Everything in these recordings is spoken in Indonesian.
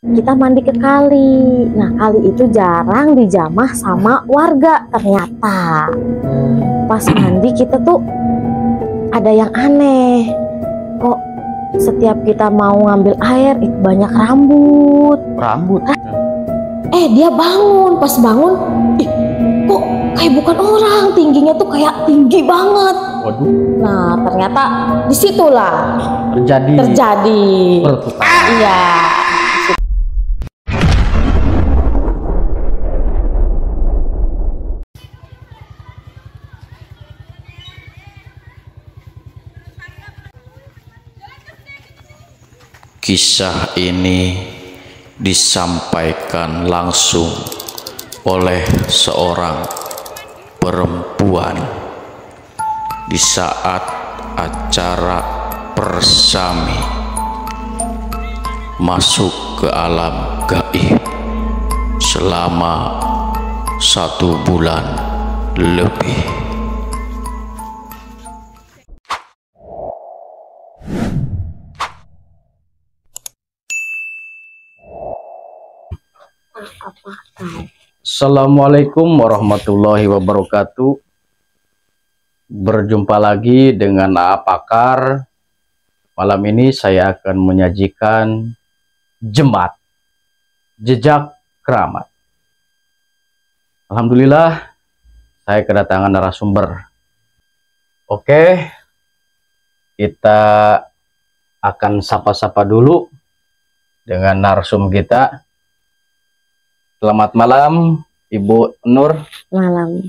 kita mandi ke kali. Nah, kali itu jarang dijamah sama warga. Ternyata pas mandi kita tuh ada yang aneh. Kok setiap kita mau ngambil air itu banyak rambut. Rambut? Dia bangun. Pas bangun, kok kayak bukan orang. Tingginya tuh kayak tinggi banget. Waduh. Nah, ternyata disitulah terjadi pertukaran. Iya. Kisah ini disampaikan langsung oleh seorang perempuan di saat acara persami masuk ke alam gaib selama 1 bulan lebih. Assalamualaikum warahmatullahi wabarakatuh. Berjumpa lagi dengan AA Pakar. Malam ini saya akan menyajikan Jembat, Jejak Keramat. Alhamdulillah saya kedatangan narasumber. Oke, kita akan sapa-sapa dulu dengan narsum kita. Selamat malam, Ibu Nur. Malam.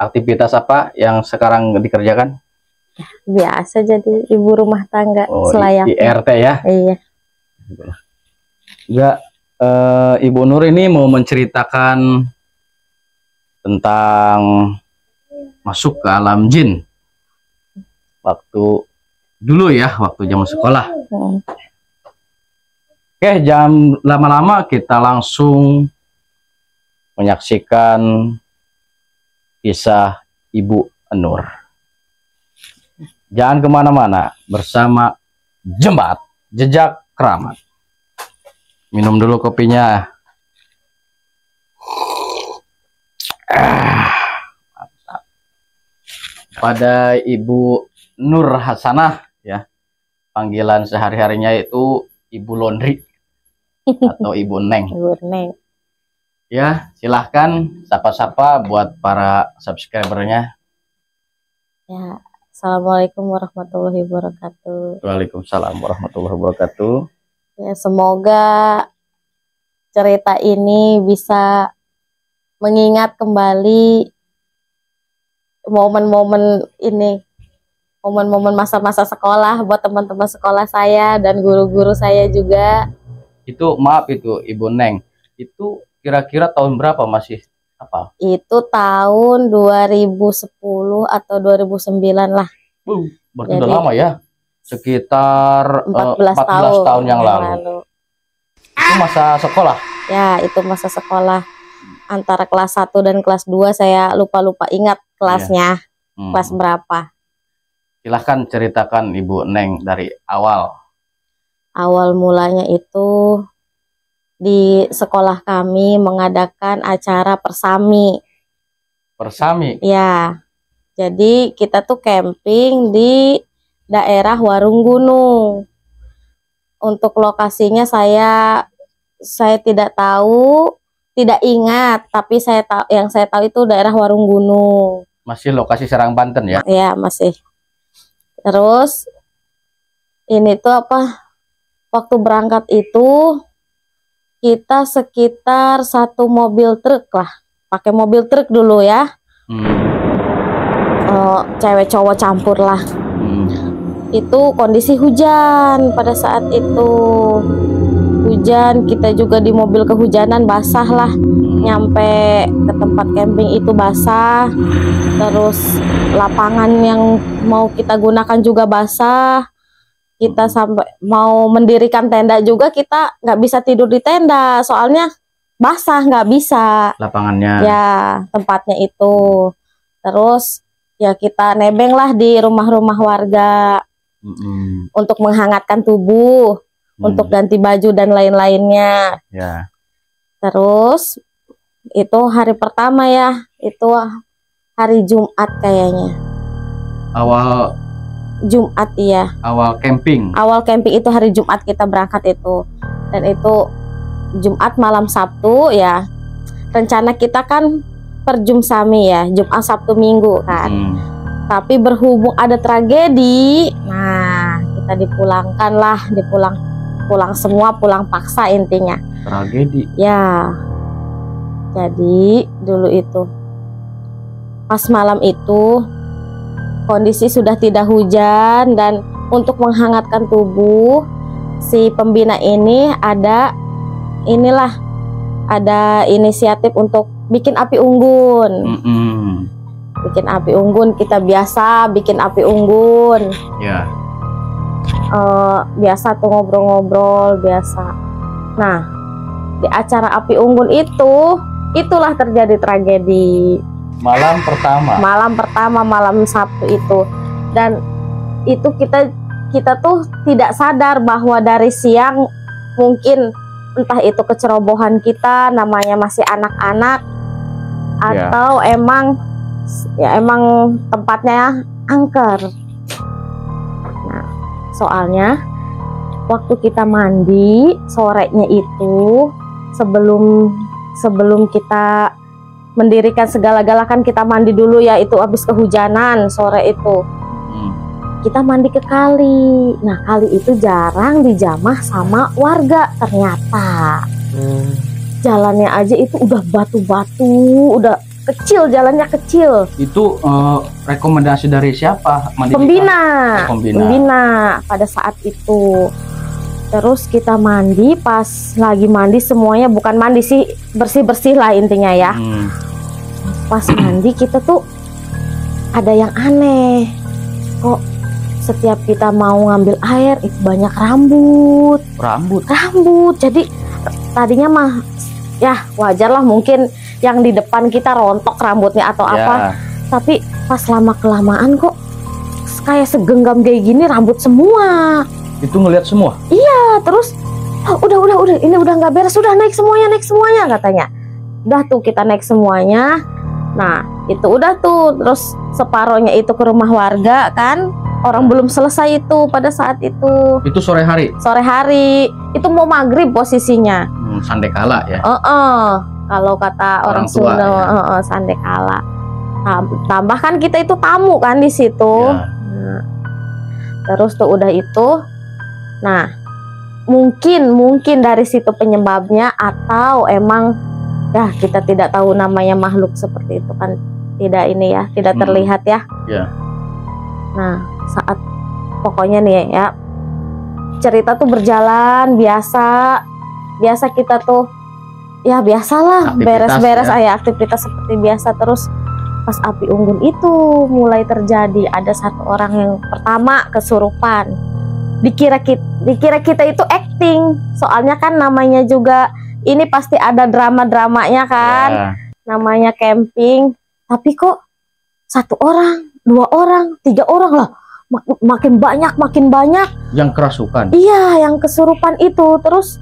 Aktivitas apa yang sekarang dikerjakan? Biasa jadi ibu rumah tangga selayaknya. IRT ya? Iya. Ya, Ibu Nur ini mau menceritakan tentang masuk ke alam jin. Waktu dulu ya, waktu zaman sekolah. Oke, jangan lama-lama, kita langsung menyaksikan kisah Ibu Nur. Jangan kemana-mana, bersama Jembat, Jejak Keramat. Minum dulu kopinya. Mantap. Pada Ibu Nur Hasanah, ya, panggilan sehari-harinya itu Ibu Laundry atau Ibu Neng. Ibu Neng. Ya, silahkan sapa-sapa buat para subscribernya. Ya, Assalamualaikum warahmatullahi wabarakatuh. Waalaikumsalam warahmatullahi wabarakatuh. Ya, semoga cerita ini bisa mengingat kembali momen-momen ini, momen-momen masa-masa sekolah buat teman-teman sekolah saya dan guru-guru saya juga. Itu maaf, itu Ibu Neng, itu kira-kira tahun berapa masih apa? Itu tahun 2010 atau 2009 lah. Berarti udah lama ya, sekitar 14 tahun yang lalu. Itu masa sekolah? Ya, itu masa sekolah. Antara kelas 1 dan kelas 2 saya lupa-lupa ingat kelasnya. Kelas berapa. Silahkan ceritakan Ibu Neng dari awal. Awal mulanya itu di sekolah kami mengadakan acara persami. Persami? Ya, jadi kita tuh camping di daerah Warung Gunung. Untuk lokasinya saya tidak tahu, tidak ingat, tapi yang saya tahu itu daerah Warung Gunung. Masih lokasi Serang, Banten ya? Ya, masih. Terus ini tuh apa? Waktu berangkat itu kita sekitar 1 mobil truk lah, pakai mobil truk dulu ya. Cewek cowok campur lah. Itu kondisi hujan pada saat itu. Hujan, kita juga di mobil kehujanan, basah lah. Nyampe ke tempat camping itu basah. Terus lapangan yang mau kita gunakan juga basah. Kita sampai mau mendirikan tenda juga kita nggak bisa tidur di tenda, soalnya basah, nggak bisa lapangannya. Ya, tempatnya itu. Terus ya kita nebeng lah di rumah-rumah warga untuk menghangatkan tubuh. untuk ganti baju dan lain-lainnya. Ya. Terus itu hari pertama ya, itu hari Jumat kayaknya. Awal Jumat ya. Awal camping. Awal camping itu hari Jumat kita berangkat itu. Dan itu Jumat malam Sabtu ya. Rencana kita kan perjumsami ya, Jumat Sabtu Minggu kan. Tapi berhubung ada tragedi, nah kita dipulangkan lah, pulang semua, pulang paksa intinya. Tragedi. Ya. Jadi dulu itu pas malam itu kondisi sudah tidak hujan, dan untuk menghangatkan tubuh si pembina ini ada inisiatif untuk bikin api unggun. Bikin api unggun, kita biasa bikin api unggun. Ya. Biasa tuh ngobrol-ngobrol biasa. Nah, di acara api unggun itulah terjadi tragedi. Malam pertama, malam Sabtu itu. Dan itu kita tuh tidak sadar bahwa dari siang mungkin entah itu kecerobohan kita, namanya masih anak-anak, atau emang tempatnya angker. Nah, soalnya waktu kita mandi sorenya itu, sebelum kita mendirikan segala-gala kan kita mandi dulu ya, itu habis kehujanan sore itu. Kita mandi ke kali. Nah, kali itu jarang dijamah sama warga ternyata. Jalannya aja itu udah batu-batu, udah kecil, jalannya kecil. Itu rekomendasi dari siapa? Pembina pada saat itu. Terus kita mandi, pas lagi mandi semuanya, bukan mandi sih, bersih-bersih lah intinya ya. Pas mandi kita tuh ada yang aneh. Kok setiap kita mau ngambil air itu banyak rambut. Jadi tadinya mah ya wajar lah, mungkin yang di depan kita rontok rambutnya atau apa. Tapi pas lama-kelamaan kok kayak segenggam kayak gini rambut semua. Itu ngelihat semua? Iya, terus udah ini udah nggak beres, udah naik semuanya katanya. Udah tuh kita naik semuanya. Nah itu udah tuh, terus separohnya itu ke rumah warga kan. Orang belum selesai itu pada saat itu. Itu sore hari? Sore hari. Itu mau maghrib posisinya. Sandekala ya? Kalau kata orang Sunda, ya. Sandekala. Tambah kan kita itu tamu kan di situ. Ya. Nah, terus tuh udah itu. Nah, mungkin dari situ penyebabnya, atau emang ya kita tidak tahu, namanya makhluk seperti itu kan tidak ini ya, tidak terlihat ya. Ya. Nah, saat pokoknya nih ya, cerita tuh berjalan biasa kita tuh ya biasalah beres-beres ya. Aktivitas seperti biasa. Terus pas api unggun itu mulai terjadi, ada satu orang yang pertama kesurupan. Dikira kita itu acting, soalnya kan namanya juga ini pasti ada drama-dramanya kan. Namanya camping, tapi kok satu orang, 2 orang, 3 orang lah, makin banyak yang kerasukan. Iya, yang kesurupan itu. Terus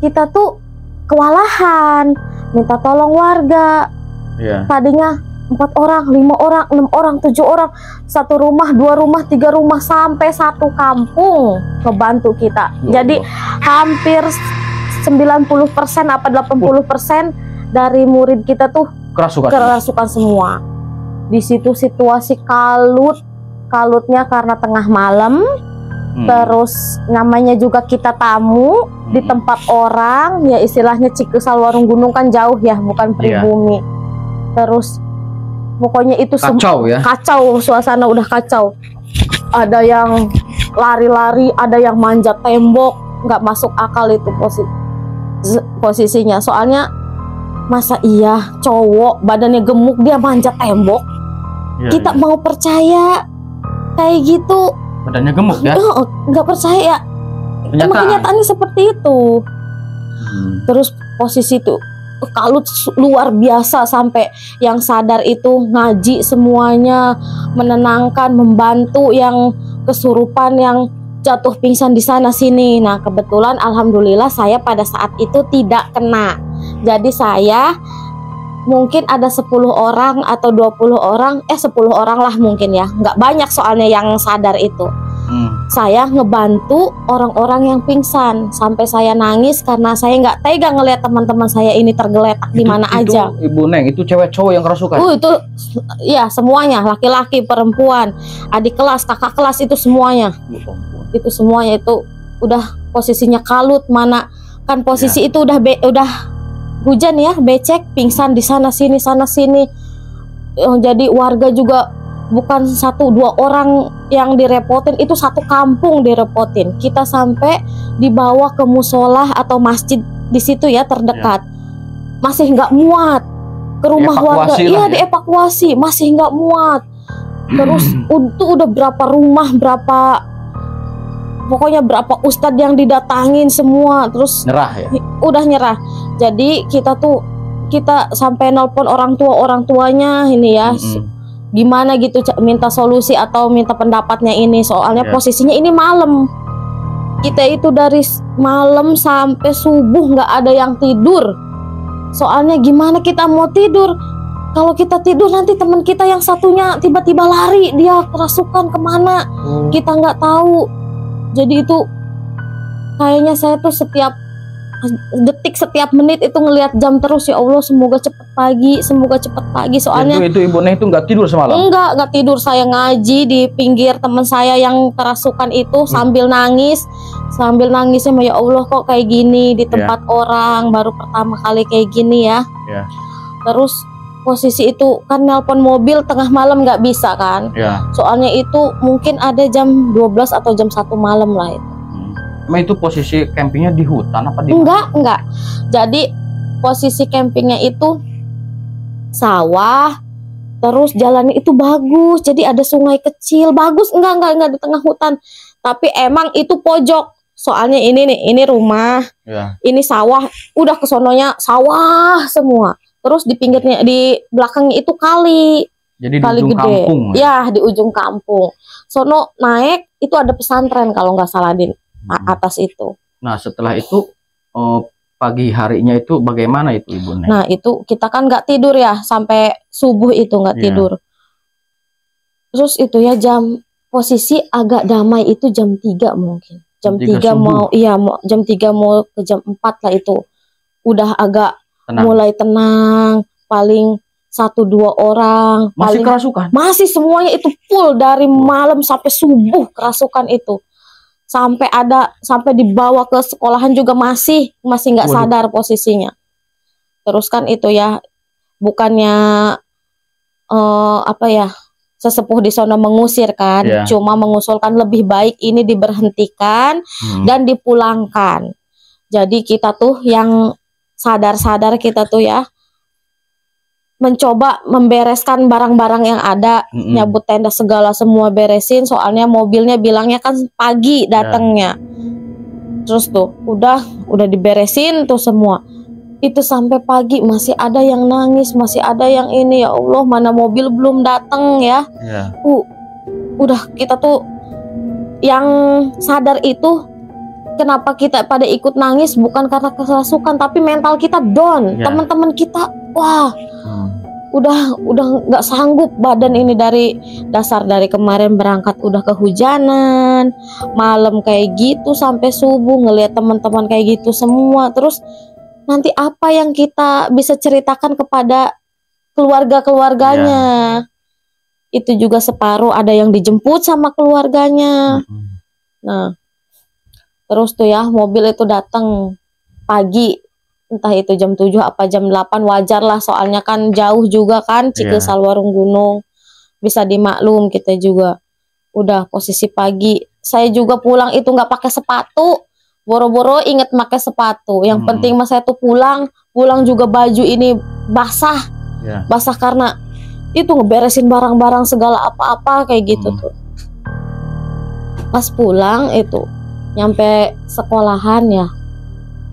kita tuh kewalahan, minta tolong warga. Tadinya 4 orang, 5 orang, 6 orang, 7 orang, 1 rumah, 2 rumah, 3 rumah, sampai 1 kampung ngebantu kita. Jadi hampir 90% apa 80% dari murid kita tuh kerasukan semua. Di situ situasi kalutnya karena tengah malam. Terus namanya juga kita tamu di tempat orang, ya istilahnya Cikusal Warung Gunung kan jauh ya, bukan pribumi. Terus pokoknya itu kacau, suasana udah kacau. Ada yang lari-lari, ada yang manjat tembok, nggak masuk akal itu posisinya. Soalnya masa iya cowok badannya gemuk dia manjat tembok? Kita mau percaya kayak gitu? Badannya gemuk ya? Nggak percaya. Emang kenyataannya seperti itu. Terus posisi itu kalut luar biasa, sampai yang sadar itu ngaji semuanya, menenangkan, membantu yang kesurupan, yang jatuh pingsan di sana sini. Nah kebetulan alhamdulillah saya pada saat itu tidak kena. Jadi saya mungkin ada 10 orang atau 20 orang, 10 orang lah mungkin ya, nggak banyak soalnya yang sadar itu. Saya ngebantu orang-orang yang pingsan sampai saya nangis karena saya nggak tega ngelihat teman-teman saya ini tergeletak di mana aja. Ibu Neng, itu cewek cowok yang kerasukan? Itu ya semuanya, laki-laki, perempuan, adik kelas, kakak kelas, itu semuanya. Itu semuanya itu udah posisinya kalut, mana kan posisi itu udah hujan ya, becek, pingsan di sana sini jadi warga juga bukan 1-2 orang yang direpotin, itu satu kampung direpotin. Kita sampai dibawa ke musola atau masjid di situ ya terdekat, masih nggak muat ke rumah warga. Iya dievakuasi, masih nggak muat. Terus itu udah berapa rumah, pokoknya berapa ustadz yang didatangin semua, terus nyerah ya? Udah nyerah. Jadi kita sampai nelpon orang tuanya ini ya, gimana gitu, minta solusi atau minta pendapatnya ini, soalnya posisinya ini malam. Kita itu dari malam sampai subuh nggak ada yang tidur. Soalnya gimana kita mau tidur? Kalau kita tidur nanti teman kita yang satunya tiba-tiba lari, dia kerasukan kemana, kita nggak tahu. Jadi itu kayaknya saya tuh setiap detik, setiap menit itu ngelihat jam terus. Ya Allah, semoga cepet pagi, soalnya itu Ibu Neng itu nggak tidur semalam? Nggak tidur. Saya ngaji di pinggir teman saya yang kerasukan itu sambil nangisnya, ya Allah kok kayak gini di tempat orang, baru pertama kali kayak gini ya. Terus posisi itu kan nelpon mobil tengah malam nggak bisa kan, soalnya itu mungkin ada jam 12 atau jam 1 malam lah itu. Emang itu posisi campingnya di hutan apa di mana? Enggak. Jadi posisi campingnya itu sawah, terus jalannya itu bagus. Jadi ada sungai kecil, bagus. Enggak di tengah hutan. Tapi emang itu pojok. Soalnya ini nih, ini rumah, ini sawah. Udah kesononya sawah semua. Terus di pinggirnya, di belakangnya itu kali. Jadi kali di ujung gede. Kampung, ya di ujung kampung. Sono naik itu ada pesantren kalau nggak salah di atas itu. Nah setelah itu pagi harinya itu bagaimana itu Ibu Neng? Nah itu kita kan nggak tidur ya sampai subuh itu nggak tidur. Terus itu ya posisi agak damai itu jam 3 mungkin. Jam 3 mau jam 3 mau ke jam 4 lah itu. Udah agak mulai tenang, paling 1-2 orang. Masih kerasukan? Masih, semuanya itu full dari malam sampai subuh kerasukan itu. Sampai dibawa ke sekolahan juga masih nggak sadar posisinya. Terus kan itu ya, bukannya sesepuh di sana mengusir kan, cuma mengusulkan lebih baik ini diberhentikan dan dipulangkan. Jadi kita tuh yang sadar kita tuh ya mencoba membereskan barang-barang yang ada, nyabut tenda segala semua beresin, soalnya mobilnya bilangnya kan pagi datangnya. Terus tuh udah diberesin tuh semua. Itu sampai pagi masih ada yang nangis, masih ada yang ini, ya Allah mana mobil belum datang ya. Udah kita tuh yang sadar itu kenapa kita pada ikut nangis bukan karena kerasukan, tapi mental kita down. Teman-teman kita udah nggak sanggup badan ini, dari kemarin berangkat udah kehujanan, malam kayak gitu sampai subuh ngelihat teman-teman kayak gitu semua. Terus nanti apa yang kita bisa ceritakan kepada keluarganya? Itu juga separuh ada yang dijemput sama keluarganya. Nah terus tuh ya mobil itu datang pagi, entah itu jam 7 apa jam 8, wajar lah soalnya kan jauh juga kan, Cikesal Warung Gunung, bisa dimaklum kita juga. Udah posisi pagi, saya juga pulang itu nggak pakai sepatu, boro-boro inget pakai sepatu. Yang penting mas saya tuh pulang juga baju ini basah, basah karena itu ngeberesin barang-barang segala apa-apa kayak gitu tuh. Pas pulang itu nyampe sekolahan ya,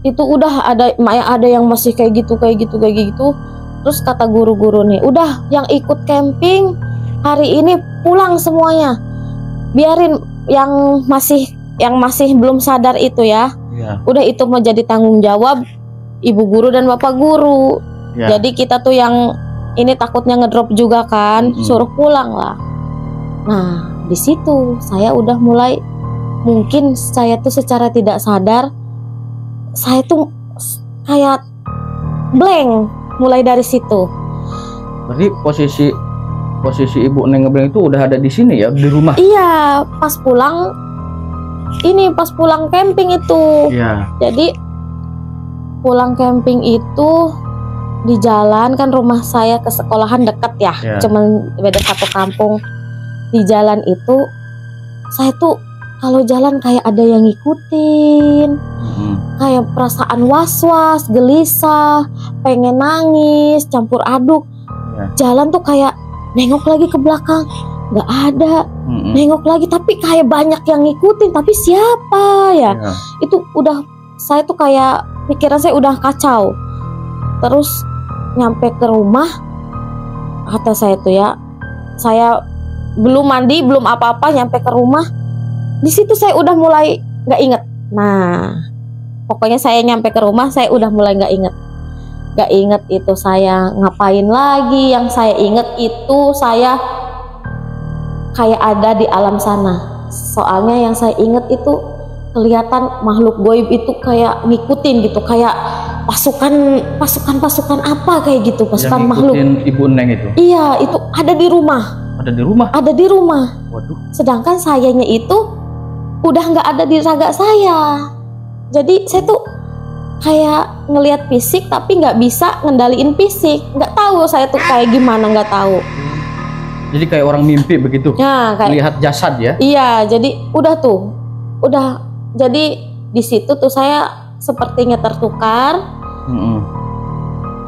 itu udah ada yang masih kayak gitu. Terus kata guru-guru nih, udah yang ikut camping hari ini pulang semuanya, biarin yang masih yang masih belum sadar itu ya. Udah itu mau jadi tanggung jawab ibu guru dan bapak guru. Jadi kita tuh yang ini takutnya ngedrop juga kan, suruh pulang lah. Nah di situ saya udah mulai, mungkin saya tuh secara tidak sadar saya tuh kayak blank mulai dari situ. Berarti posisi Ibu Neng ngeblank itu udah ada di sini ya, di rumah? Iya, pas pulang camping itu. Jadi pulang camping itu di jalan, kan rumah saya ke sekolahan deket ya, cuman beda satu kampung. Di jalan itu saya tuh kalau jalan kayak ada yang ngikutin, kayak perasaan was-was, gelisah, pengen nangis, campur aduk. Jalan tuh kayak nengok lagi ke belakang, nggak ada, nengok lagi tapi kayak banyak yang ngikutin, tapi siapa ya? Itu udah, saya tuh kayak pikiran saya udah kacau. Terus nyampe ke rumah, kata saya tuh ya, saya belum mandi, belum apa-apa, nyampe ke rumah, di situ saya udah mulai nggak inget. Nah, pokoknya saya nyampe ke rumah, saya udah mulai nggak inget itu saya ngapain lagi. Yang saya inget itu saya kayak ada di alam sana. Soalnya yang saya inget itu kelihatan makhluk goib itu kayak ngikutin gitu, kayak pasukan apa kayak gitu, pasukan makhluk. Ibu Neng itu? Iya, itu ada di rumah. Ada di rumah. Waduh. Sedangkan sayanya itu udah nggak ada di raga saya. Jadi saya tuh kayak ngelihat fisik tapi nggak bisa ngendaliin fisik. Nggak tahu saya tuh kayak gimana, nggak tahu. Jadi kayak orang mimpi begitu? Ya, kayak lihat jasad ya? Iya, jadi jadi di situ tuh saya sepertinya tertukar.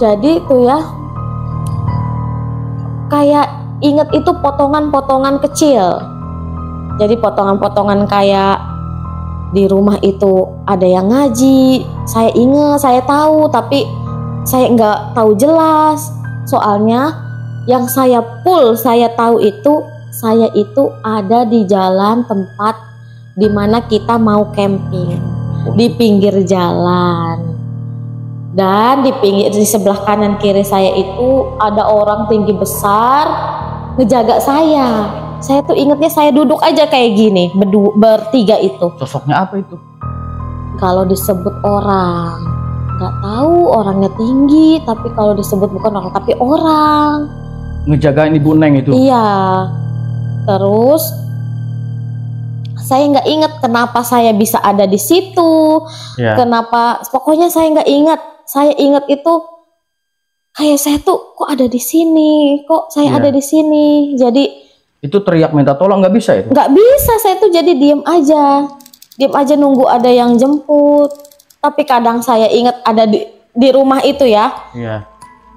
Jadi tuh ya kayak inget itu potongan-potongan kecil. Jadi potongan-potongan kayak di rumah itu ada yang ngaji. Saya inget, saya tahu, tapi saya nggak tahu jelas. Soalnya yang saya tahu itu, saya itu ada di jalan tempat dimana kita mau camping, di pinggir jalan. Dan di sebelah kanan kiri saya itu ada orang tinggi besar ngejaga saya. Saya tuh ingetnya saya duduk aja kayak gini, bertiga itu. Sosoknya apa itu? Kalau disebut orang, nggak tahu, orangnya tinggi, tapi kalau disebut bukan orang tapi orang. Ngejagain Ibu Neng itu? Iya. Terus saya nggak inget kenapa saya bisa ada di situ. Kenapa? Pokoknya saya nggak inget. Saya inget itu kayak saya tuh kok ada di sini, kok saya ada di sini. Jadi itu teriak minta tolong nggak bisa itu? Nggak bisa, saya tuh jadi diem aja nunggu ada yang jemput. Tapi kadang saya inget ada di rumah itu ya.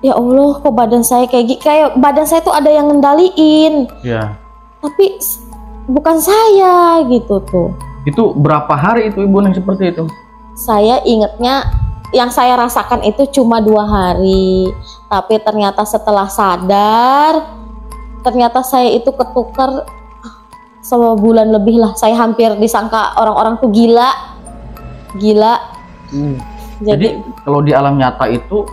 Ya Allah, kok badan saya kayak badan saya tuh ada yang ngendaliin. Tapi bukan saya gitu tuh. Itu berapa hari itu Ibu Neng seperti itu? Saya ingetnya yang saya rasakan itu cuma 2 hari. Tapi ternyata setelah sadar, ternyata saya itu ketukar sebulan lebih lah. Saya hampir disangka orang-orang tuh gila. Jadi kalau di alam nyata itu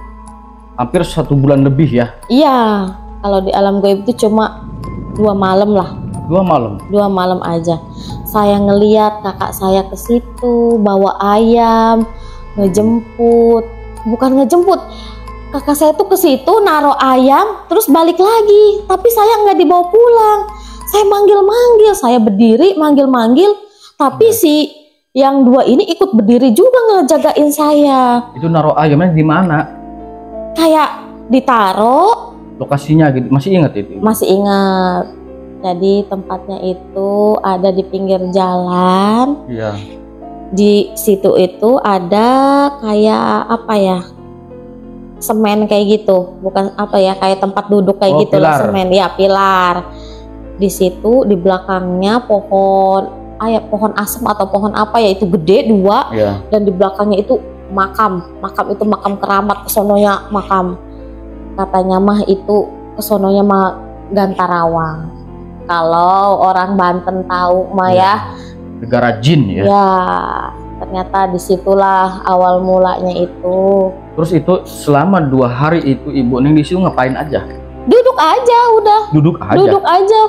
hampir 1 bulan lebih ya? Iya, kalau di alam gaib itu cuma 2 malam lah. 2 malam? 2 malam aja. Saya ngeliat kakak saya ke situ bawa ayam, ngejemput. Bukan ngejemput, kakak saya tuh ke situ naruh ayam terus balik lagi, tapi saya nggak dibawa pulang. Saya manggil-manggil, saya berdiri manggil-manggil, tapi si yang 2 ini ikut berdiri juga ngejagain saya. Itu naruh ayamnya di mana? Kayak ditaruh. Lokasinya gitu, masih ingat itu? Masih ingat. Jadi tempatnya itu ada di pinggir jalan. Di situ itu ada kayak apa ya, semen kayak gitu, bukan apa ya, kayak tempat duduk kayak gitu lah, semen ya, pilar. Di situ di belakangnya pohon asem atau pohon apa ya, itu gede 2. Dan di belakangnya itu makam itu makam keramat, kesononya makam, katanya mah itu kesononya mah Gantarawang. Kalau orang Banten tahu mah ya, Negara jin ya? Ya, ternyata disitulah awal mulanya itu. Terus itu selama 2 hari itu Ibu Neng di situ ngapain aja? Duduk aja udah. Duduk aja? Duduk aja.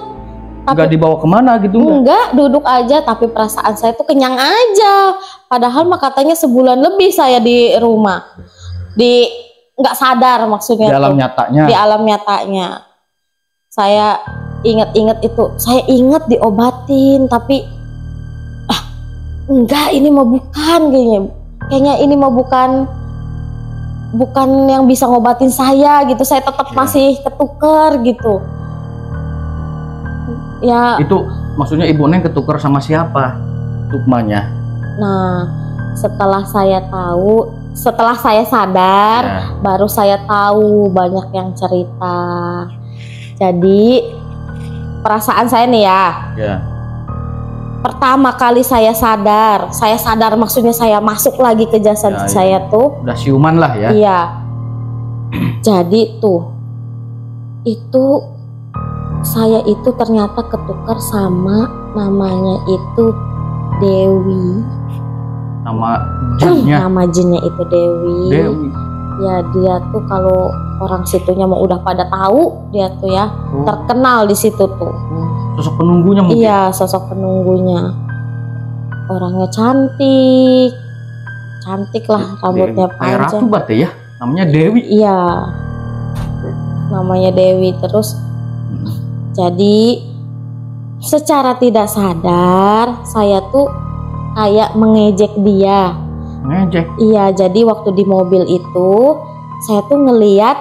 Nggak dibawa kemana gitu? Enggak, duduk aja. Tapi perasaan saya tuh kenyang aja. Padahal mah katanya sebulan lebih saya di rumah. Nggak sadar maksudnya. Di alam tuh. nyatanya? Di alam nyatanya. Saya inget-inget itu. Saya inget diobatin. Tapi enggak, ini mah bukan kayaknya. Kayaknya ini mah bukan yang bisa ngobatin saya gitu. Saya tetap masih ketuker gitu. Ya. Itu maksudnya Ibu Neng ketuker sama siapa sukmanya? Nah, setelah saya sadar, baru saya tahu banyak yang cerita. Jadi perasaan saya nih ya. Pertama kali saya sadar maksudnya saya masuk lagi ke jasad saya tuh. Udah siuman lah ya. Iya. Jadi tuh itu saya itu ternyata ketukar sama namanya itu Dewi. Nama jinnya? Nama jinnya itu Dewi. Ya dia tuh kalau orang situnya mau udah pada tahu dia tuh ya, terkenal di situ tuh. Sosok penunggunya mungkin? Iya, sosok penunggunya. Orangnya cantik lah, rambutnya panjang. Kayak ratu berarti ya? Namanya Dewi? Iya, namanya Dewi. Terus jadi secara tidak sadar saya tuh kayak mengejek dia. Mengejek? Iya, jadi waktu di mobil itu saya tuh ngeliat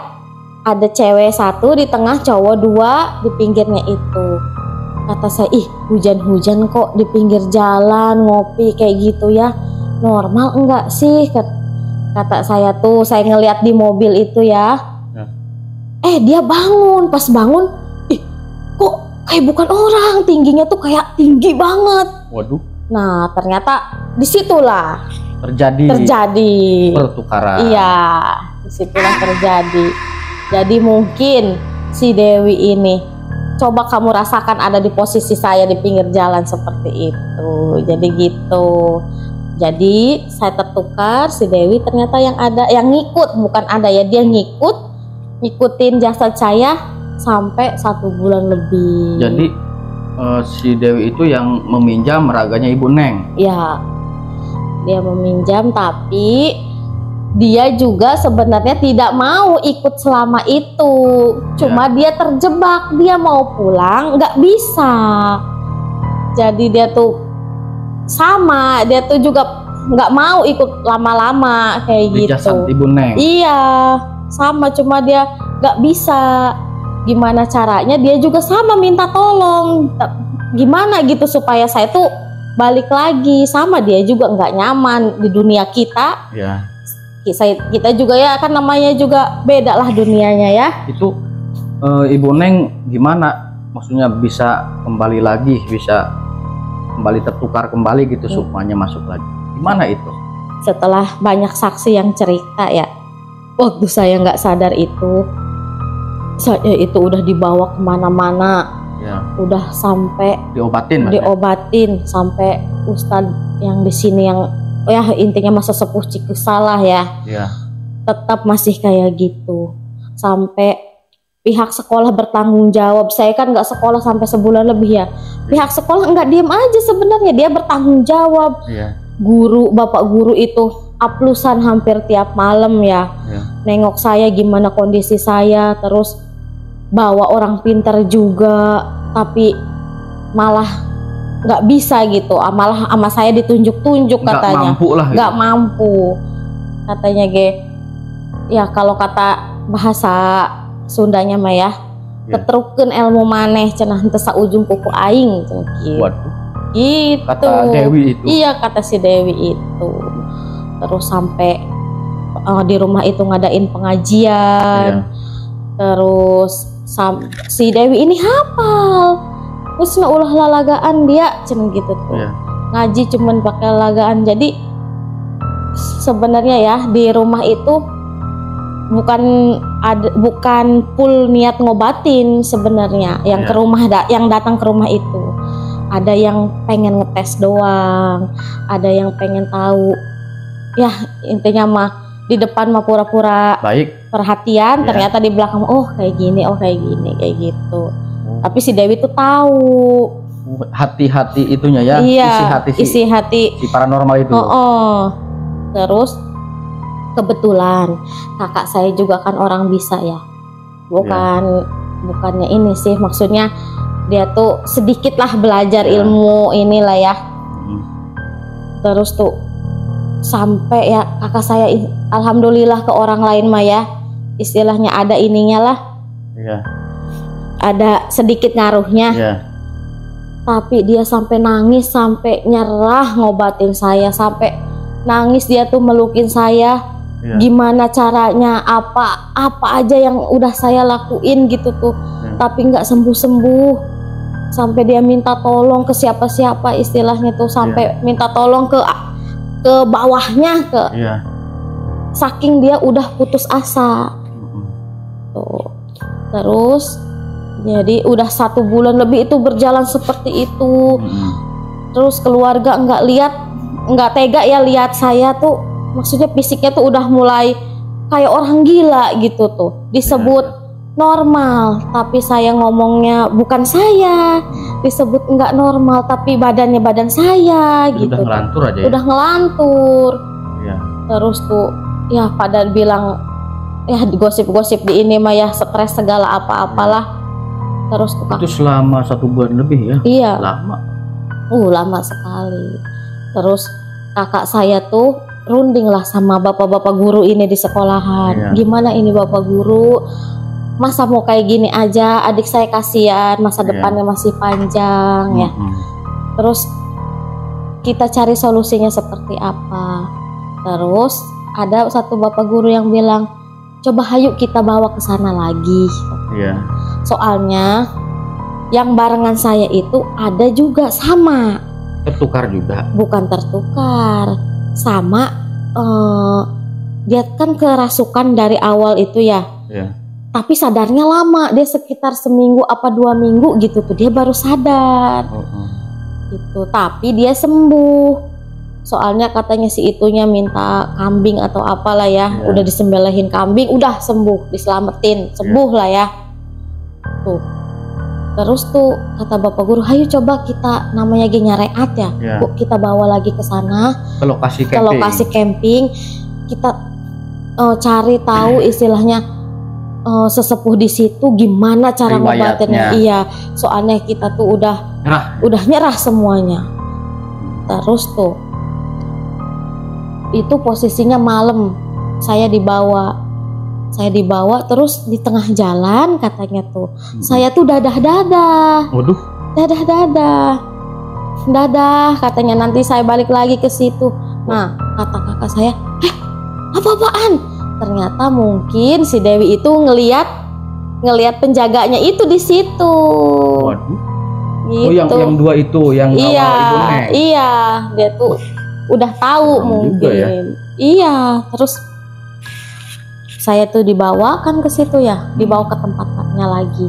ada cewek 1 di tengah, cowok 2 di pinggirnya itu. Kata saya, ih hujan-hujan kok di pinggir jalan ngopi kayak gitu ya, normal enggak sih? Kata saya tuh, saya ngeliat di mobil itu ya. Dia bangun, pas bangun, ih kok kayak bukan orang, tingginya tuh kayak tinggi banget. Waduh. Nah ternyata disitulah terjadi pertukaran. Iya, disitulah terjadi. Jadi mungkin si Dewi ini, coba kamu rasakan ada di posisi saya di pinggir jalan seperti itu. Jadi gitu. Jadi saya tertukar, si Dewi ternyata yang ngikut, bukan ada ya, dia ngikutin jasad saya sampai 1 bulan lebih. Jadi si Dewi itu yang meminjam raganya Ibu Neng? Ya, dia meminjam, tapi dia juga sebenarnya tidak mau ikut selama itu. Cuma dia terjebak, dia mau pulang nggak bisa. Jadi dia tuh dia tuh juga nggak mau ikut lama-lama kayak di gitu. Jasad Ibu Neng? Iya, sama, cuma dia nggak bisa. Gimana caranya, dia juga sama minta tolong gimana gitu supaya saya tuh balik lagi. Sama, dia juga nggak nyaman di dunia kita. Ya. Kita juga ya kan namanya juga beda lah dunianya ya. Itu Ibu Neng gimana maksudnya bisa kembali lagi, bisa kembali tertukar kembali gitu, sukmanya masuk lagi? Gimana itu? Setelah banyak saksi yang cerita ya, waktu saya nggak sadar itu, saya itu udah dibawa kemana-mana, udah sampai diobatin sampai ustadz yang di sini yang intinya masa sepuh Cikusalah ya, tetap masih kayak gitu. Sampai pihak sekolah bertanggung jawab. Saya kan nggak sekolah sampai sebulan lebih ya. Pihak sekolah nggak diem aja sebenarnya, dia bertanggung jawab. Bapak guru itu aplusan hampir tiap malam ya. Nengok saya gimana kondisi saya, terus bawa orang pintar juga, tapi malah nggak bisa gitu, malah sama saya ditunjuk-tunjuk katanya. Nggak mampu katanya ya, kalau kata bahasa Sundanya mah ya, ketrukeun ilmu maneh cenah teu saujung kuku aing gitu. Waduh. Gitu. Kata Dewi itu. Iya, kata si Dewi itu. Terus sampai di rumah itu ngadain pengajian. Terus si Dewi ini hafal. Terus ulah lalagaan dia cenah gitu tuh. Ngaji cuman pakai lalagaan. Jadi sebenarnya ya di rumah itu bukan full niat ngobatin sebenarnya yang ke rumah yang datang ke rumah itu. ada yang pengen ngetes doang, ada yang pengen tahu. Ya intinya mah di depan mah pura-pura Baik. perhatian, Ya. ternyata di belakang oh kayak gini, kayak gitu. Tapi si Dewi tuh tahu. Hati-hati itunya ya. Iya, Isi hati si paranormal itu. Terus kebetulan kakak saya juga kan orang bisa ya. Bukannya ini sih, maksudnya dia tuh sedikit lah belajar ilmu inilah ya. Terus tuh sampai ya kakak saya alhamdulillah ke orang lain mah ya istilahnya ada ininya lah. Iya. Ada sedikit ngaruhnya. Iya. Tapi dia sampai nangis, sampai nyerah ngobatin saya, sampai nangis dia tuh melukin saya. Iya. Gimana caranya, apa aja yang udah saya lakuin gitu tuh, tapi nggak sembuh-sembuh. Sampai dia minta tolong ke siapa-siapa istilahnya tuh, sampai minta tolong ke bawahnya saking dia udah putus asa. Tuh. Terus jadi udah 1 bulan lebih itu berjalan seperti itu. Terus keluarga nggak tega ya lihat saya tuh, maksudnya fisiknya tuh udah mulai kayak orang gila gitu tuh. Disebut normal, tapi saya ngomongnya bukan saya. Disebut nggak normal, tapi badannya badan saya gitu. Udah ngelantur aja ya? Udah ngelantur. Iya. Terus tuh ya pada bilang ya gosip-gosip di ini mah ya stres segala apa-apalah. Terus tuh Itu selama 1 bulan lebih ya? Iya. Lama. Lama sekali. Terus kakak saya tuh runding lah sama bapak-bapak guru ini di sekolahan. Iya. Gimana ini bapak guru? Masa mau kayak gini aja? Adik saya kasihan, masa depannya masih panjang ya. Terus kita cari solusinya seperti apa? Terus ada satu bapak guru yang bilang, coba hayu kita bawa ke sana lagi. Iya. Soalnya yang barengan saya itu ada juga sama. Tertukar juga? Bukan tertukar, sama dia kan kerasukan dari awal itu ya. Iya. Tapi sadarnya lama, dia sekitar seminggu apa 2 minggu gitu tuh dia baru sadar. Gitu. Tapi dia sembuh. Soalnya katanya si itunya minta kambing atau apalah ya. Udah disembelihin kambing, udah sembuh, diselamatin, sembuh lah ya. Tuh. Terus tuh kata bapak guru, ayo coba kita namanya gini reat ya. Bu, kita bawa lagi ke sana Ke lokasi camping. Ke lokasi camping. Kita cari tahu istilahnya sesepuh di situ gimana cara ngobatinnya. Iya, soalnya kita tuh udah nyerah semuanya. Terus tuh itu posisinya malam, saya dibawa terus di tengah jalan katanya tuh saya tuh dadah. Waduh. Dadah katanya, nanti saya balik lagi ke situ. Nah kata kakak saya, apa-apaan? Ternyata mungkin si Dewi itu ngelihat penjaganya itu di situ. Waduh. Gitu. Yang 2 itu yang awal Ibu Neng. Iya, dia tuh udah tahu mungkin. Ya? Iya, terus saya tuh dibawa kan ke situ ya, dibawa ke tempatnya lagi.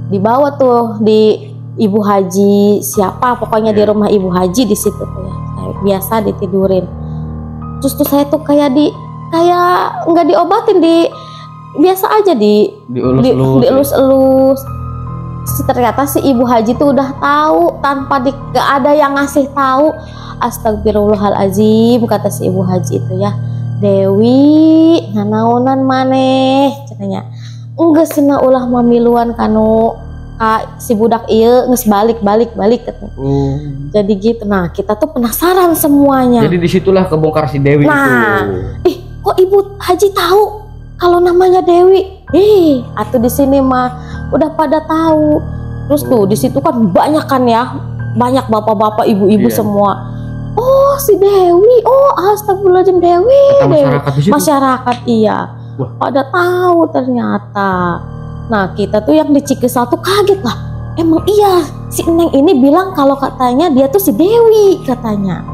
Dibawa tuh di Ibu Haji siapa, pokoknya di rumah Ibu Haji di situ tuh ya. Saya biasa ditidurin. Terus tuh saya tuh kayak nggak diobatin, biasa aja dielus-elus. Ternyata si Ibu Haji tuh udah tahu tanpa gak ada yang ngasih tahu. Astagfirullahalazim, kata si Ibu Haji itu ya. Dewi nganaonan maneh katanya. Enggak sina ulah mamiluan kanu si budak ieu geus balik katanya. Jadi gitu. Nah, kita tuh penasaran semuanya. Jadi disitulah kebongkar si Dewi itu. Kok Ibu Haji tahu kalau namanya Dewi? Atuh di sini mah udah pada tahu. Terus tuh di situ kan banyak kan ya, banyak bapak-bapak, ibu-ibu semua. Oh si Dewi, astagfirullahaladzim Dewi. Masyarakat iya. Wah. Pada tahu ternyata. Nah kita tuh yang di Cikesal tuh kaget lah. Emang iya si Neng ini bilang kalau katanya dia tuh si Dewi katanya.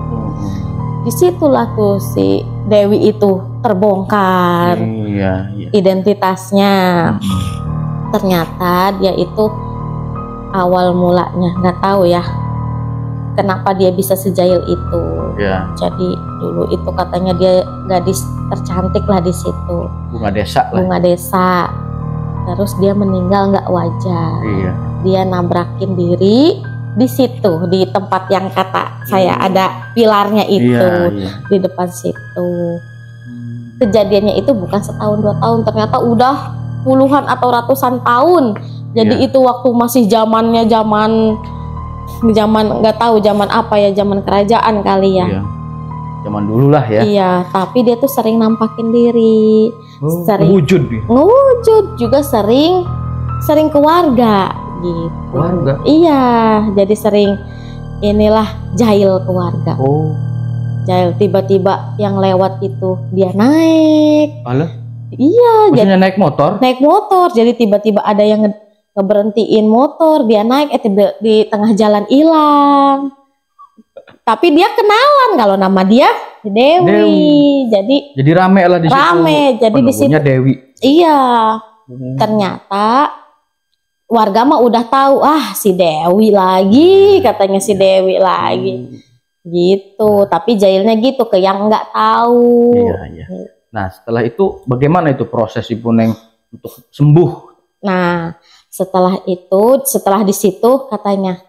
Disitulah tuh si Dewi itu terbongkar. Iya. Identitasnya. Ternyata dia itu awal mulanya nggak tahu ya. kenapa dia bisa sejail itu. Ya. Jadi dulu itu katanya dia gadis tercantik lah di situ. Bunga desa lah. Bunga desa. Terus dia meninggal nggak wajar. Iya. Dia nabrakin diri di situ, di tempat yang kata saya ada pilarnya itu, Iya. di depan situ. Kejadiannya itu bukan setahun 2 tahun, ternyata udah puluhan atau ratusan tahun. Jadi Iya. itu waktu masih zaman nggak tahu zaman apa ya, zaman kerajaan kali ya. Iya. Zaman dulu lah ya. Iya, tapi dia tuh sering nampakin diri, sering Wujud nih. ngewujud juga, sering ke warga gitu. Warga. Iya, jadi sering inilah jahil ke warga. Oh. Jahil, tiba-tiba yang lewat itu dia naik. Alah. Iya, jadi Maksudnya naik motor? naik motor. Jadi tiba-tiba ada yang ngeberhentiin motor, dia naik, di tengah jalan hilang. Tapi dia kenalan kalau nama dia Dewi. Jadi rame lah di situ. Rame, jadi di situ. Namanya Dewi. Iya, ternyata warga mah udah tahu, si Dewi lagi, katanya si Dewi lagi. Gitu, tapi jahilnya gitu ke yang nggak tahu. Iya. Nah, setelah itu bagaimana itu proses Ibu Neng untuk sembuh? Nah, setelah di situ katanya,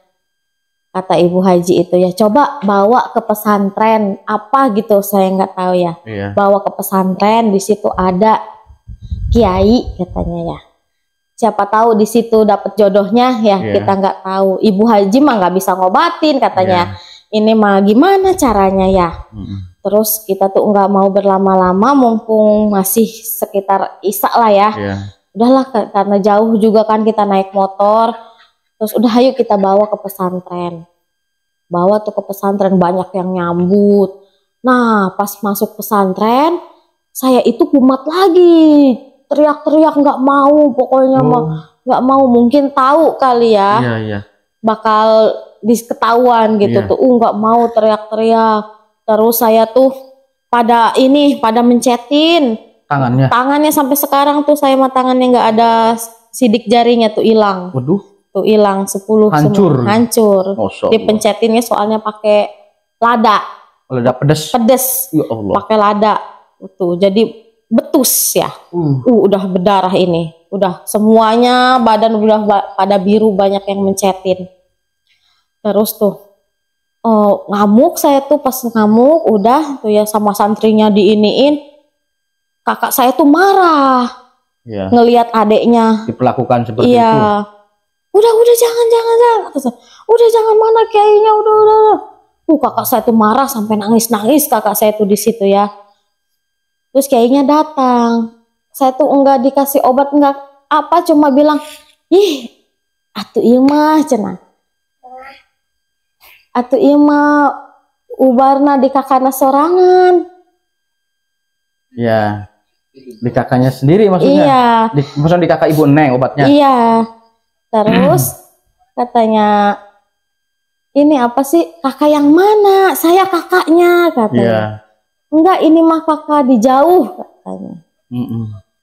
kata Ibu Haji itu ya, coba bawa ke pesantren apa gitu, saya nggak tahu ya. Iya. Bawa ke pesantren, di situ ada kiai katanya ya. Siapa tahu di situ dapat jodohnya ya, Iya. kita nggak tahu. Ibu Haji mah nggak bisa ngobatin katanya. Iya. Ini mah gimana caranya ya? Terus kita tuh nggak mau berlama-lama, mumpung masih sekitar Isya lah ya. Iya. Udahlah, karena jauh juga kan kita naik motor. Terus udah ayo kita bawa ke pesantren. Bawa tuh ke pesantren, banyak yang nyambut. Nah pas masuk pesantren, saya itu kumat lagi. Teriak-teriak nggak mau, pokoknya mah nggak mau. Mungkin tahu kali ya, Iya. bakal diketahuan gitu. Iya. Tuh nggak mau teriak-teriak. Terus saya tuh pada mencetin tangannya sampai sekarang tuh saya mah tangannya nggak ada sidik jarinya tuh hilang. Waduh. Tuh hilang 10 Hancur. semua. Hancur. Masya Allah. Dipencetinnya soalnya pakai lada Lada pedes. pedes, Ya Allah. pakai lada. Tuh jadi betus ya. Udah berdarah ini. Udah semuanya badan udah pada biru, banyak yang mencetin. Terus tuh ngamuk saya tuh, pas ngamuk udah tuh ya sama santrinya diiniin. Kakak saya tuh marah Iya. ngelihat adeknya. Diperlakukan seperti itu. Iya. Udah jangan. Terus, udah jangan, mana kiainya, udah. Kakak saya tuh marah sampai nangis kakak saya tuh di situ ya. Terus kiainya datang. Saya tuh enggak dikasih obat, enggak apa, cuma bilang, "Ih, atuh ieu mah cenah. Atuh ieu mah ubarna di kakana sorangan." Iya. Di kakaknya sendiri maksudnya? Iya. Maksudnya di kakak Ibu Neng obatnya? Iya. Terus katanya, "Ini apa sih? Kakak yang mana? Saya kakaknya," katanya. Iya. "Enggak, ini mah kakak di jauh," katanya.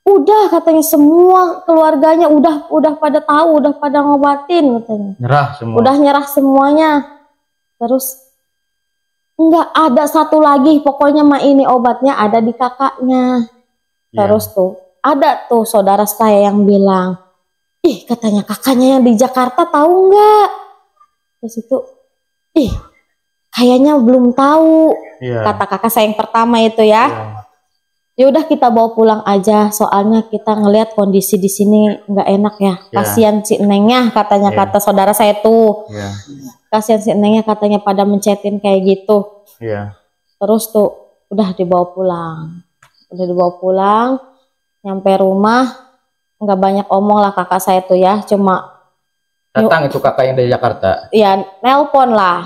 Udah katanya, semua keluarganya udah pada tahu, udah pada ngobatin katanya. Nyerah semua. Udah nyerah semuanya. Terus enggak ada satu lagi, pokoknya mah ini obatnya ada di kakaknya. Terus tuh ada tuh saudara saya yang bilang, "Ih," katanya, "kakaknya yang di Jakarta tahu nggak?" Terus itu, "Ih, kayaknya belum tahu," kata kakak saya yang pertama itu ya. Ya udah kita bawa pulang aja, soalnya kita ngelihat kondisi di sini nggak enak ya. Kasihan si Nengnya katanya, kata saudara saya tuh. Kasihan si Nengnya katanya, pada mencetin kayak gitu. Terus tuh udah dibawa pulang. Nyampe rumah nggak banyak omong lah kakak saya tuh ya, cuma Datang itu kakak yang dari Jakarta. ya nelpon lah.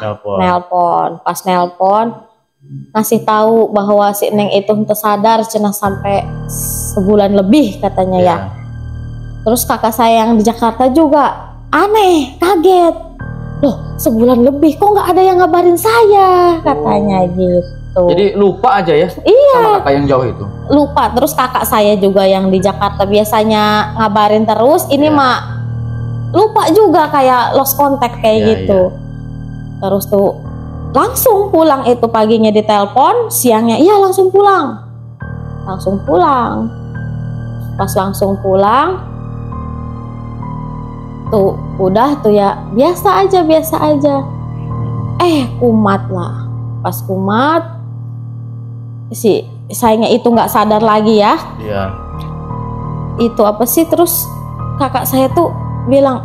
Pas nelpon ngasih tahu bahwa si Neng itu tersadar cenah sampai sebulan lebih katanya ya. Terus kakak saya yang di Jakarta juga aneh, kaget. Loh, sebulan lebih kok nggak ada yang ngabarin saya, katanya gitu. Jadi lupa aja ya sama kakak yang jauh itu. Lupa. Terus kakak saya juga yang di Jakarta biasanya ngabarin terus, ini mah lupa juga, kayak lost contact kayak gitu. Terus tuh langsung pulang itu, paginya ditelepon, siangnya iya langsung pulang. Langsung pulang. Pas langsung pulang tuh udah tuh ya biasa aja. Kumat lah. Pas kumat si sayangnya itu nggak sadar lagi ya. Iya. Itu apa sih, terus kakak saya tuh bilang,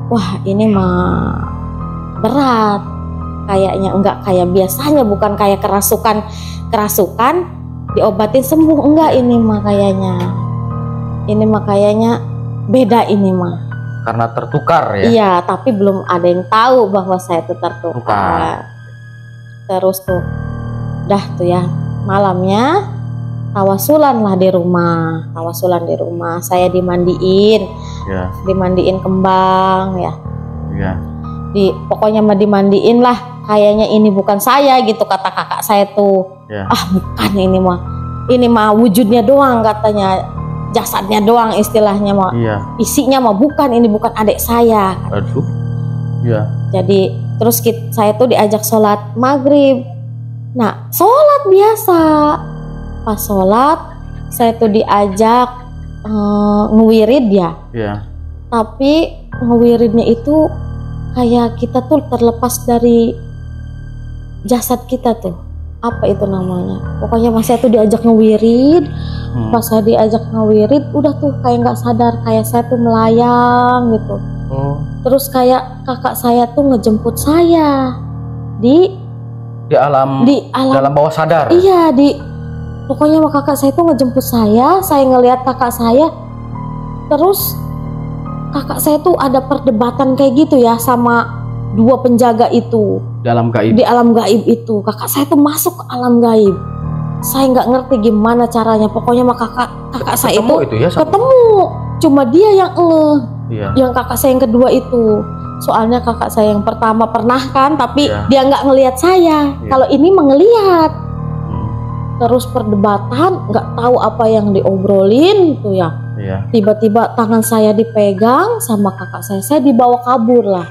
wah ini mah berat kayaknya, enggak kayak biasanya, bukan kayak kerasukan diobatin sembuh, enggak, ini mah kayaknya beda ini mah. Karena tertukar ya. Iya, tapi belum ada yang tahu bahwa saya tuh tertukar. Terus tuh dah tuh ya malamnya tawasulan di rumah, saya dimandiin, Ya. dimandiin kembang ya. Iya. Pokoknya mah dimandiin lah, kayaknya ini bukan saya gitu kata kakak saya tuh. Ya. Bukan, ini mah wujudnya doang katanya, jasadnya doang istilahnya mah. Iya. Isinya mah bukan, ini bukan adik saya. Aduh. Iya. Jadi terus saya tuh diajak sholat maghrib. Nah sholat biasa, pas sholat saya tuh diajak ngewirid ya. Iya. Tapi ngewiridnya itu kayak kita tuh terlepas dari jasad kita tuh, apa itu namanya, pokoknya pas saya tuh diajak ngewirid. Pas saya diajak ngewirid udah tuh kayak nggak sadar, kayak saya tuh melayang gitu. Terus kayak kakak saya tuh ngejemput saya di alam dalam bawah sadar. Iya, pokoknya sama kakak saya tuh ngejemput saya ngelihat kakak saya. Terus kakak saya tuh ada perdebatan kayak gitu ya sama dua penjaga itu di alam gaib itu. Kakak saya tuh masuk ke alam gaib, saya nggak ngerti gimana caranya, pokoknya sama kakak saya itu ya, ketemu, cuma dia yang Iya. yang kakak saya yang kedua itu. Soalnya kakak saya yang pertama pernah kan, tapi dia nggak ngelihat saya. Kalau ini mengelihat. Terus perdebatan, nggak tahu apa yang diobrolin tuh ya. Tiba-tiba tangan saya dipegang sama kakak saya dibawa kabur lah.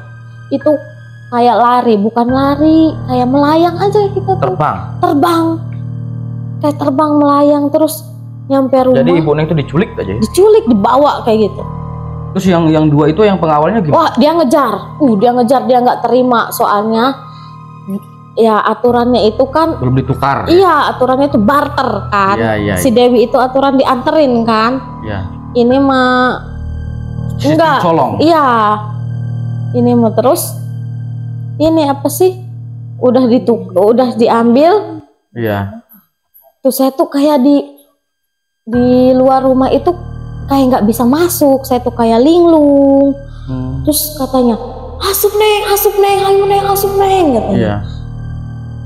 Itu kayak lari, bukan lari, kayak melayang aja kita tuh. Terbang. Kayak terbang melayang terus nyampe rumah. Jadi Ibu Neng itu diculik aja ya? Diculik, dibawa kayak gitu. Terus yang dua itu yang pengawalnya gimana? Wah, dia ngejar, dia nggak terima, soalnya ya aturannya itu kan belum ditukar. Iya, aturannya itu barter kan. Iya. Si Dewi itu aturan dianterin kan. Iya. Ini mah enggak. Colong. Iya. Ini mah terus ini apa sih? Udah diambil. Iya. Terus saya tuh kayak di luar rumah itu kayak nggak bisa masuk. Saya tuh kayak linglung. Terus katanya, "Asup neng, ayo neng, asup neng," katanya. Iya.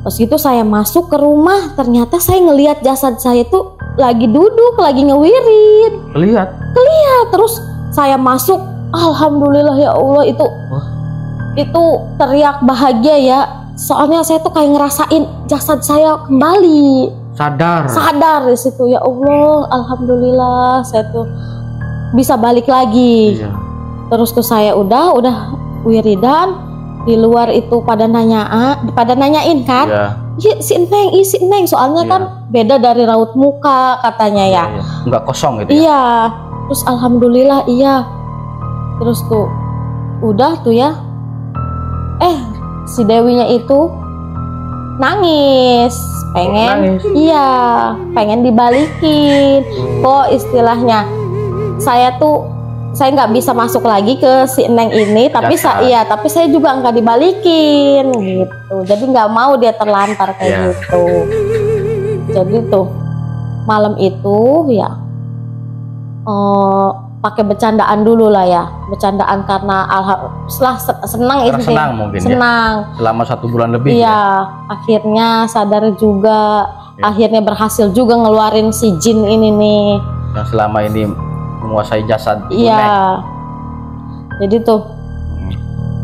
Pas itu saya masuk ke rumah, ternyata saya ngelihat jasad saya tuh lagi duduk, lagi ngewirid. Lihat. Terus saya masuk, alhamdulillah ya Allah, itu teriak bahagia ya. Soalnya saya tuh kayak ngerasain jasad saya kembali. Sadar di situ, ya Allah, alhamdulillah saya tuh bisa balik lagi. Iya. Terus tuh saya udah wiridan. Di luar itu pada nanyain kan, iya si Neng, soalnya kan beda dari raut muka katanya ya. Nggak kosong gitu ya. Iya. Terus alhamdulillah iya. Terus tuh udah tuh ya, si Dewinya itu nangis, pengen dibalikin. Kok istilahnya saya nggak bisa masuk lagi ke si Neng ini, tapi saya juga nggak dibalikin gitu. Jadi nggak mau dia terlantar kayak gitu. Jadi tuh malam itu ya pakai bercandaan dulu lah ya, bercandaan karena senang itu sih. Senang. Selama 1 bulan lebih. Iya, akhirnya sadar juga, akhirnya berhasil juga ngeluarin si jin ini nih. Yang selama ini menguasai jasad. Iya. Jadi tuh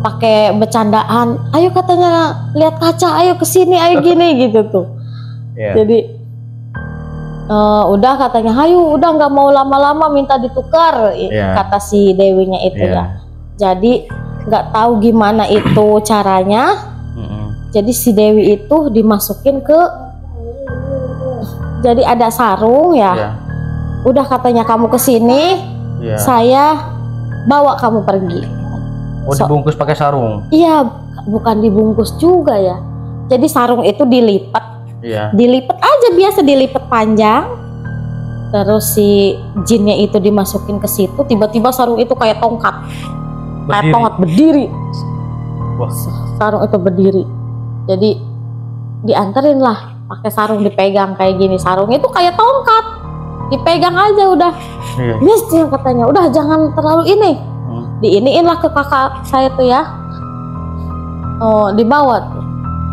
pakai bercandaan, ayo katanya lihat kaca, ayo kesini, ayo gini gitu tuh. Jadi udah katanya, ayo udah nggak mau lama-lama, minta ditukar, kata si Dewinya itu ya. Jadi nggak tahu gimana itu caranya. Jadi si Dewi itu dimasukin ke, jadi ada sarung ya. Iya. Udah katanya kamu kesini, Iya. saya bawa kamu pergi. Oh, dibungkus pakai sarung. Iya, bukan dibungkus juga ya. Jadi sarung itu dilipat, Iya. dilipat aja biasa, dilipat panjang. Terus si jinnya itu dimasukin ke situ, tiba-tiba sarung itu kayak tongkat, kayak Berdiri. tongkat berdiri. Wah. Sarung itu berdiri. Jadi dianterin lah, pakai sarung dipegang kayak gini. Sarung itu kayak tongkat, dipegang aja udah. Iya. Yes, dia katanya, udah jangan terlalu ini. Diiniin lah ke kakak saya tuh ya. Oh, dibawa tuh.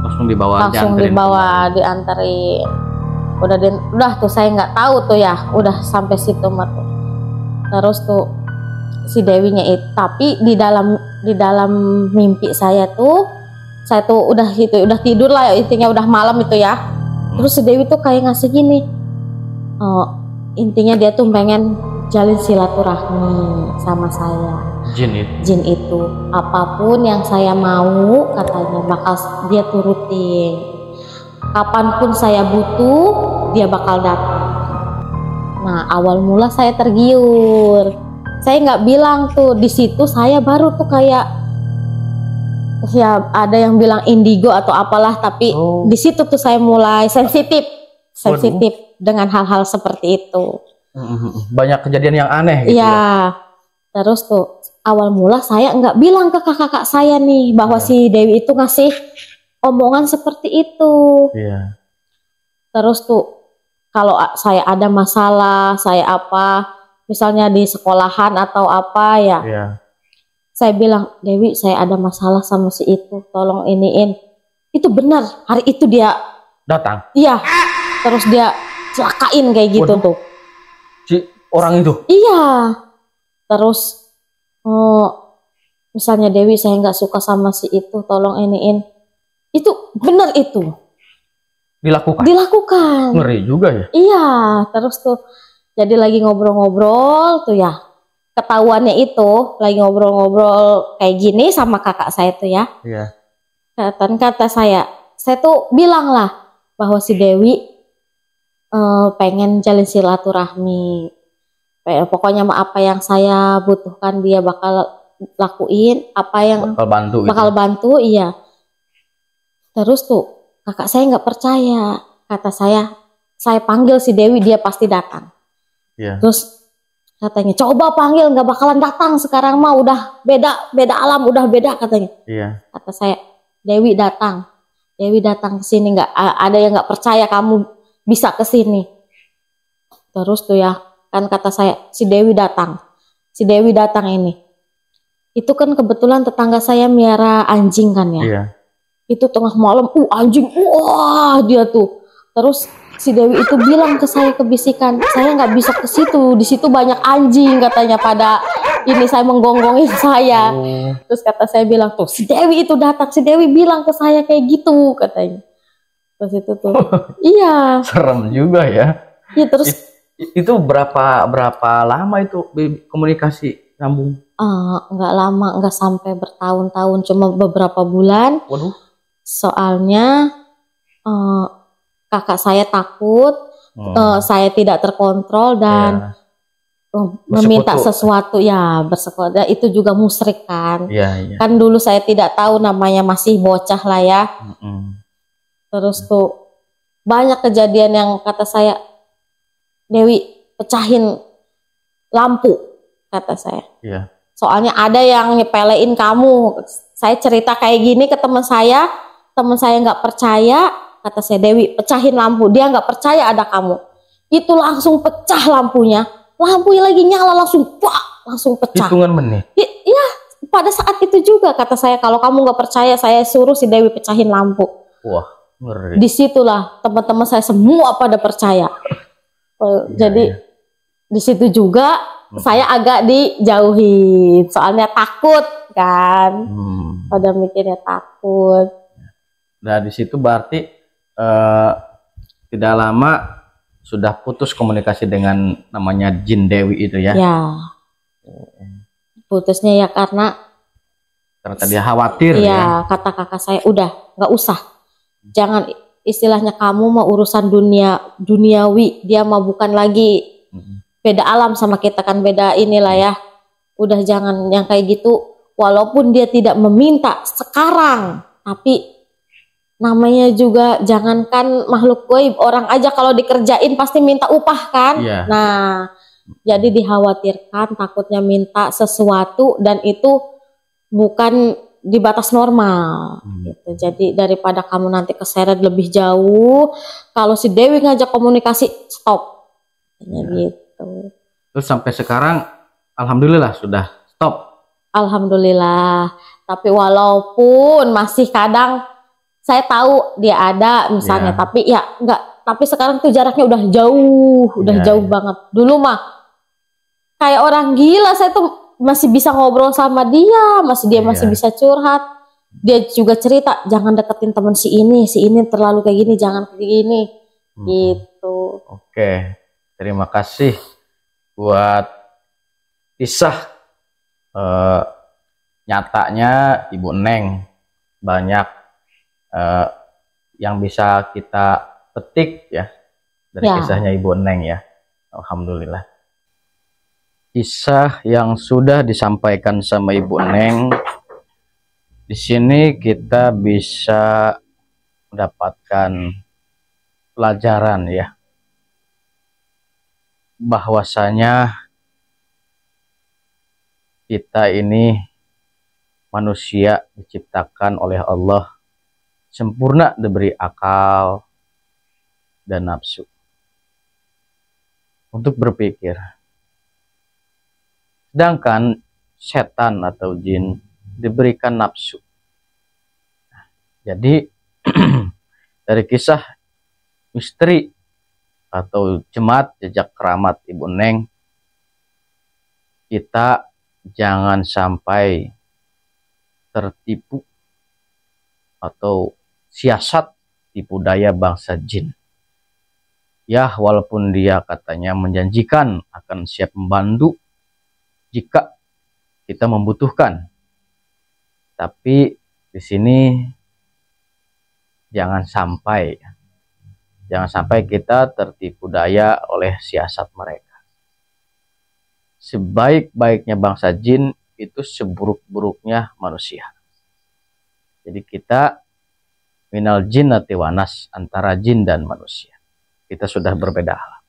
Langsung dibawa. Langsung dianterin dibawa, kembali. dianterin. Udah tuh saya nggak tahu tuh ya. Udah sampai situ mah tuh. Terus tuh si Dewinya itu, tapi di dalam mimpi saya tuh udah tidur lah ya, intinya udah malam itu ya. Terus si Dewi tuh kayak ngasih gini. Intinya dia tuh pengen jalin silaturahmi sama saya. Jin itu apapun yang saya mau katanya bakal dia turutin. Kapanpun saya butuh dia bakal datang. Nah awal mula saya tergiur. Saya nggak bilang tuh, di situ saya baru tuh kayak ya ada yang bilang indigo atau apalah, tapi di situ tuh saya mulai sensitif dengan hal-hal seperti itu. Banyak kejadian yang aneh gitu ya. Terus tuh awal mula saya nggak bilang ke kakak saya nih bahwa si Dewi itu ngasih omongan seperti itu. Iya. Terus tuh kalau saya ada masalah, saya apa, misalnya di sekolahan atau apa ya, saya bilang, Dewi saya ada masalah sama si itu, tolong iniin. Itu benar, hari itu dia datang. Iya. Terus dia celakain kayak gitu. Waduh. Tuh. Si orang itu? Iya. Terus misalnya Dewi saya nggak suka sama si itu, tolong iniin. Itu benar itu. Dilakukan. Ngeri juga ya? Iya. Terus tuh jadi lagi ngobrol-ngobrol tuh ya. Ketahuannya itu lagi ngobrol-ngobrol kayak gini sama kakak saya tuh ya. Iya. Kata saya tuh bilang lah bahwa si Dewi pengen jalin silaturahmi. Pokoknya apa yang saya butuhkan dia bakal lakuin, apa yang bakal bantu, iya. Terus tuh kakak saya nggak percaya, kata saya panggil si Dewi dia pasti datang. Iya. Terus katanya coba panggil, nggak bakalan datang sekarang mah, udah beda alam, udah beda katanya. Iya. Kata saya, Dewi datang ke sini, nggak ada yang nggak percaya kamu bisa ke sini. Terus tuh ya, kan kata saya, si Dewi datang ini. Itu kan kebetulan tetangga saya miara anjing kan ya. Iya. Itu tengah malam, anjing, wah dia tuh. Terus si Dewi itu bilang ke saya kebisikan, saya nggak bisa ke situ, di situ banyak anjing katanya pada ini, saya menggonggongin saya. Terus kata saya bilang tuh, si Dewi itu datang, si Dewi bilang ke saya kayak gitu katanya. Terus itu tuh, iya. Serem juga ya. Iya terus. Itu berapa lama itu komunikasi nyambung? Nggak lama, nggak sampai bertahun-tahun, cuma beberapa bulan. Waduh. Soalnya kakak saya takut, saya tidak terkontrol dan meminta sesuatu ya, bersekutu. Itu juga musyrik kan. Iya. Kan dulu saya tidak tahu, namanya masih bocah lah ya. Terus tuh banyak kejadian yang kata saya, Dewi pecahin lampu, kata saya. Iya. Soalnya ada yang nyepelein kamu. Saya cerita kayak gini ke teman saya nggak percaya. Kata saya, Dewi pecahin lampu, dia nggak percaya ada kamu. Itu langsung pecah lampunya lagi nyala, langsung pecah. Hitungan menit. Iya, pada saat itu juga kata saya, kalau kamu nggak percaya saya suruh si Dewi pecahin lampu. Wah, ngeri. Disitulah teman-teman saya semua pada percaya. Jadi di situ juga saya agak dijauhin, soalnya takut kan. Pada mikirnya takut. Nah di situ berarti tidak lama sudah putus komunikasi dengan namanya Jin Dewi itu ya? Ya. Putusnya ya karena Karena tadi khawatir ya. Iya, kata kakak saya, udah nggak usah. Jangan, istilahnya kamu mau urusan duniawi, dia mau bukan lagi beda alam sama kita kan, beda inilah ya. Udah jangan yang kayak gitu. Walaupun dia tidak meminta sekarang, tapi namanya juga jangankan makhluk gaib, orang aja kalau dikerjain pasti minta upah kan. Iya. Nah, jadi dikhawatirkan takutnya minta sesuatu dan itu bukan di batas normal gitu. Jadi daripada kamu nanti keseret lebih jauh, kalau si Dewi ngajak komunikasi, stop. Gitu. Terus sampai sekarang alhamdulillah sudah stop. Alhamdulillah. Tapi walaupun masih kadang saya tahu dia ada misalnya, tapi ya enggak. Tapi sekarang tuh jaraknya udah jauh banget. Dulu mah kayak orang gila, saya tuh masih bisa ngobrol sama dia, masih bisa curhat. Dia juga cerita, jangan deketin temen si ini terlalu kayak gini, jangan kayak gini. Gitu. Oke, terima kasih buat kisah nyatanya Ibu Neng. Banyak yang bisa kita petik ya dari kisahnya Ibu Neng ya. Alhamdulillah. Kisah yang sudah disampaikan sama Ibu Neng, di sini kita bisa mendapatkan pelajaran ya, bahwasanya kita ini manusia diciptakan oleh Allah sempurna, diberi akal dan nafsu untuk berpikir. Sedangkan setan atau jin diberikan nafsu. Jadi dari kisah misteri atau jemaat jejak keramat Ibu Neng, kita jangan sampai tertipu atau siasat tipu daya bangsa jin. Ya, walaupun dia katanya menjanjikan akan siap membantu jika kita membutuhkan, tapi di sini jangan sampai kita tertipu daya oleh siasat mereka. Sebaik-baiknya bangsa jin itu seburuk-buruknya manusia. Jadi kita minal jinnati wanas, antara jin dan manusia. Kita sudah berbeda.